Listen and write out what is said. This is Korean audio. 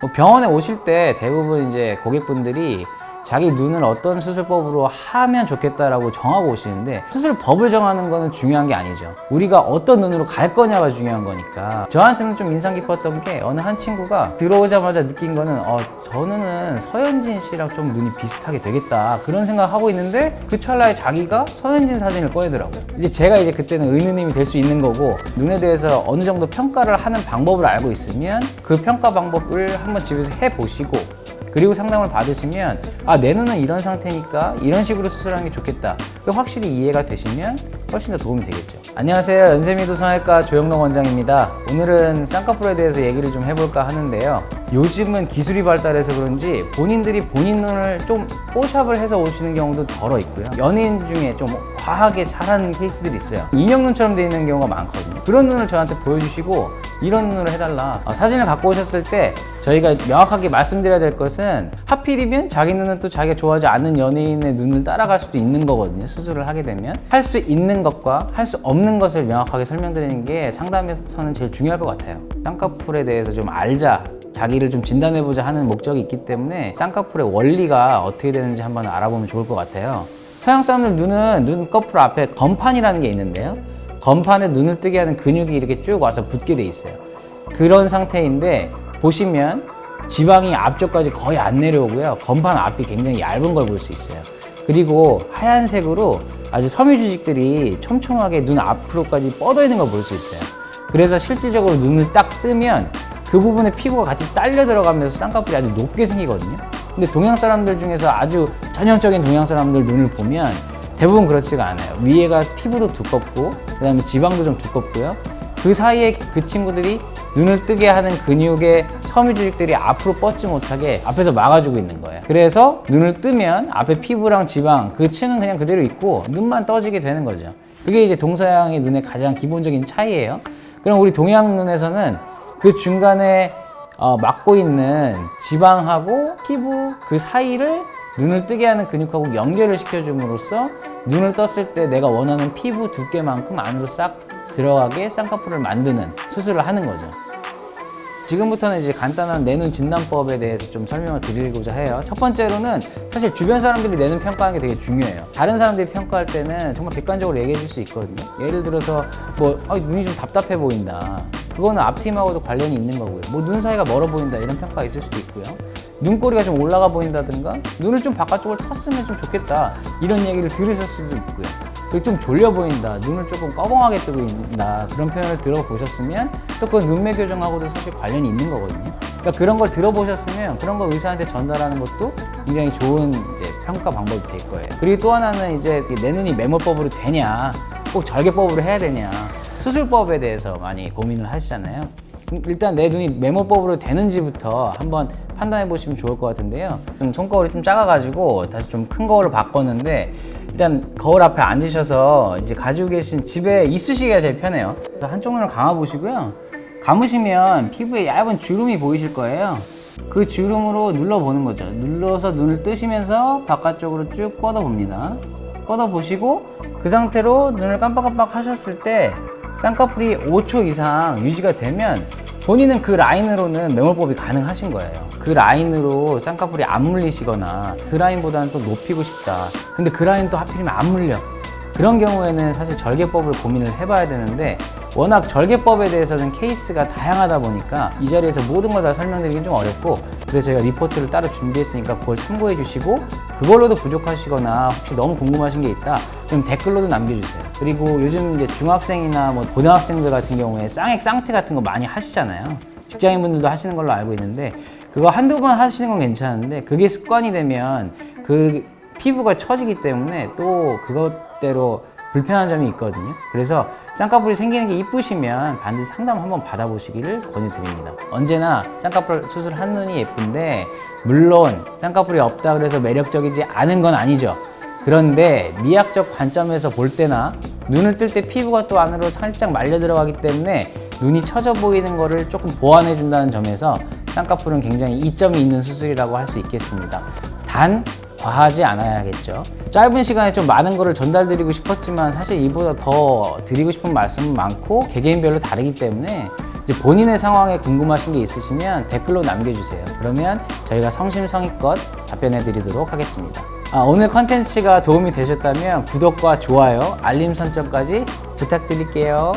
뭐 병원에 오실 때 대부분 이제 고객분들이 자기 눈을 어떤 수술법으로 하면 좋겠다라고 정하고 오시는데, 수술법을 정하는 거는 중요한 게 아니죠. 우리가 어떤 눈으로 갈 거냐가 중요한 거니까. 저한테는 좀 인상 깊었던 게, 어느 한 친구가 들어오자마자 느낀 거는 저 눈은 서현진 씨랑 좀 눈이 비슷하게 되겠다, 그런 생각하고 있는데 그 찰나에 자기가 서현진 사진을 꺼내더라고요. 이제 제가 그때는 의느님이 될 수 있는 거고, 눈에 대해서 어느 정도 평가를 하는 방법을 알고 있으면 그 평가 방법을 한번 집에서 해보시고, 그리고 상담을 받으시면 내 눈은 이런 상태니까 이런 식으로 수술하는 게 좋겠다, 확실히 이해가 되시면 훨씬 더 도움이 되겠죠. 안녕하세요, 연세미도 성형외과 조영록 원장입니다. 오늘은 쌍꺼풀에 대해서 얘기를 좀 해볼까 하는데요. 요즘은 기술이 발달해서 그런지 본인들이 본인 눈을 좀 뽀샵을 해서 오시는 경우도 덜어 있고요. 연예인 중에 좀 과하게 잘하는 케이스들이 있어요. 인형 눈처럼 돼 있는 경우가 많거든요. 그런 눈을 저한테 보여주시고 이런 눈으로 해달라, 사진을 갖고 오셨을 때 저희가 명확하게 말씀드려야 될 것은, 하필이면 자기 눈은 또 자기가 좋아하지 않는 연예인의 눈을 따라갈 수도 있는 거거든요. 수술을 하게 되면 할 수 있는 것과 할 수 없는 것을 명확하게 설명드리는 게 상담에서는 제일 중요할 것 같아요. 쌍꺼풀에 대해서 좀 알자, 자기를 좀 진단해보자 하는 목적이 있기 때문에 쌍꺼풀의 원리가 어떻게 되는지 한번 알아보면 좋을 것 같아요. 서양 사람들 눈은 눈꺼풀 앞에 건판이라는 게 있는데요, 건판에 눈을 뜨게 하는 근육이 이렇게 쭉 와서 붙게 돼 있어요. 그런 상태인데 보시면 지방이 앞쪽까지 거의 안 내려오고요, 건판 앞이 굉장히 얇은 걸 볼 수 있어요. 그리고 하얀색으로 아주 섬유주직들이 촘촘하게 눈 앞으로까지 뻗어 있는 걸 볼 수 있어요. 그래서 실질적으로 눈을 딱 뜨면 그 부분에 피부가 같이 딸려 들어가면서 쌍꺼풀이 아주 높게 생기거든요. 근데 동양 사람들 중에서 아주 전형적인 동양 사람들 눈을 보면 대부분 그렇지가 않아요. 위에가 피부도 두껍고 그 다음에 지방도 좀 두껍고요, 그 사이에 그 친구들이 눈을 뜨게 하는 근육의 섬유주직들이 앞으로 뻗지 못하게 앞에서 막아주고 있는 거예요. 그래서 눈을 뜨면 앞에 피부랑 지방 그 층은 그냥 그대로 있고 눈만 떠지게 되는 거죠. 그게 이제 동서양의 눈의 가장 기본적인 차이예요. 그럼 우리 동양 눈에서는 그 중간에 막고 있는 지방하고 피부 그 사이를 눈을 뜨게 하는 근육하고 연결을 시켜줌으로써 눈을 떴을 때 내가 원하는 피부 두께만큼 안으로 싹 들어가게 쌍꺼풀을 만드는 수술을 하는 거죠. 지금부터는 이제 간단한 내 눈 진단법에 대해서 좀 설명을 드리고자 해요. 첫 번째로는 사실 주변 사람들이 내 눈 평가하는 게 되게 중요해요. 다른 사람들이 평가할 때는 정말 객관적으로 얘기해 줄 수 있거든요. 예를 들어서 눈이 좀 답답해 보인다, 그거는 앞팀하고도 관련이 있는 거고요. 눈 사이가 멀어 보인다, 이런 평가가 있을 수도 있고요. 눈꼬리가 좀 올라가 보인다든가 눈을 좀 바깥쪽으로 텄으면 좀 좋겠다, 이런 얘기를 들으실 수도 있고요. 그리고 좀 졸려 보인다, 눈을 조금 꺼벙하게 뜨고 있다, 그런 표현을 들어보셨으면 또 그 눈매 교정하고도 사실 관련이 있는 거거든요. 그러니까 그런 걸 들어보셨으면 그런 걸 의사한테 전달하는 것도 굉장히 좋은 이제 평가 방법이 될 거예요. 그리고 또 하나는 이제 내 눈이 메모법으로 되냐, 꼭 절개법으로 해야 되냐, 수술법에 대해서 많이 고민을 하시잖아요. 일단 내 눈이 메모법으로 되는지부터 한번 판단해 보시면 좋을 것 같은데요. 좀 손거울이 좀 작아가지고 다시 좀 큰 거울을 바꿨는데, 일단 거울 앞에 앉으셔서 이제 가지고 계신 집에 있으시기가 제일 편해요. 한쪽 눈을 감아 보시고요, 감으시면 피부에 얇은 주름이 보이실 거예요. 그 주름으로 눌러보는 거죠. 눌러서 눈을 뜨시면서 바깥쪽으로 쭉 뻗어 봅니다. 뻗어 보시고 그 상태로 눈을 깜빡깜빡 하셨을 때 쌍꺼풀이 5초 이상 유지가 되면 본인은 그 라인으로는 메모법이 가능하신 거예요. 그 라인으로 쌍꺼풀이 안 물리시거나 그 라인보다는 또 높이고 싶다, 근데 그 라인 또 하필이면 안 물려, 그런 경우에는 사실 절개법을 고민을 해봐야 되는데, 워낙 절개법에 대해서는 케이스가 다양하다 보니까 이 자리에서 모든 걸 다 설명드리긴 좀 어렵고, 그래서 저희가 리포트를 따로 준비했으니까 그걸 참고해 주시고, 그걸로도 부족하시거나 혹시 너무 궁금하신 게 있다 그럼 댓글로도 남겨주세요. 그리고 요즘 이제 중학생이나 고등학생들 같은 경우에 쌍액 쌍태 같은 거 많이 하시잖아요. 직장인분들도 하시는 걸로 알고 있는데, 그거 한두 번 하시는 건 괜찮은데 그게 습관이 되면 그 피부가 처지기 때문에 또 그것대로 불편한 점이 있거든요. 그래서 쌍꺼풀이 생기는 게 이쁘시면 반드시 상담 한번 받아보시기를 권유드립니다. 언제나 쌍꺼풀 수술 한 눈이 예쁜데, 물론 쌍꺼풀이 없다 그래서 매력적이지 않은 건 아니죠. 그런데 미학적 관점에서 볼 때나 눈을 뜰 때 피부가 또 안으로 살짝 말려 들어가기 때문에 눈이 처져 보이는 거를 조금 보완해 준다는 점에서 쌍꺼풀은 굉장히 이점이 있는 수술이라고 할 수 있겠습니다. 단 과하지 않아야겠죠. 짧은 시간에 좀 많은 거를 전달드리고 싶었지만 사실 이보다 더 드리고 싶은 말씀은 많고 개개인별로 다르기 때문에 이제 본인의 상황에 궁금하신 게 있으시면 댓글로 남겨주세요. 그러면 저희가 성심성의껏 답변해 드리도록 하겠습니다. 오늘 컨텐츠가 도움이 되셨다면 구독과 좋아요, 알림 설정까지 부탁드릴게요.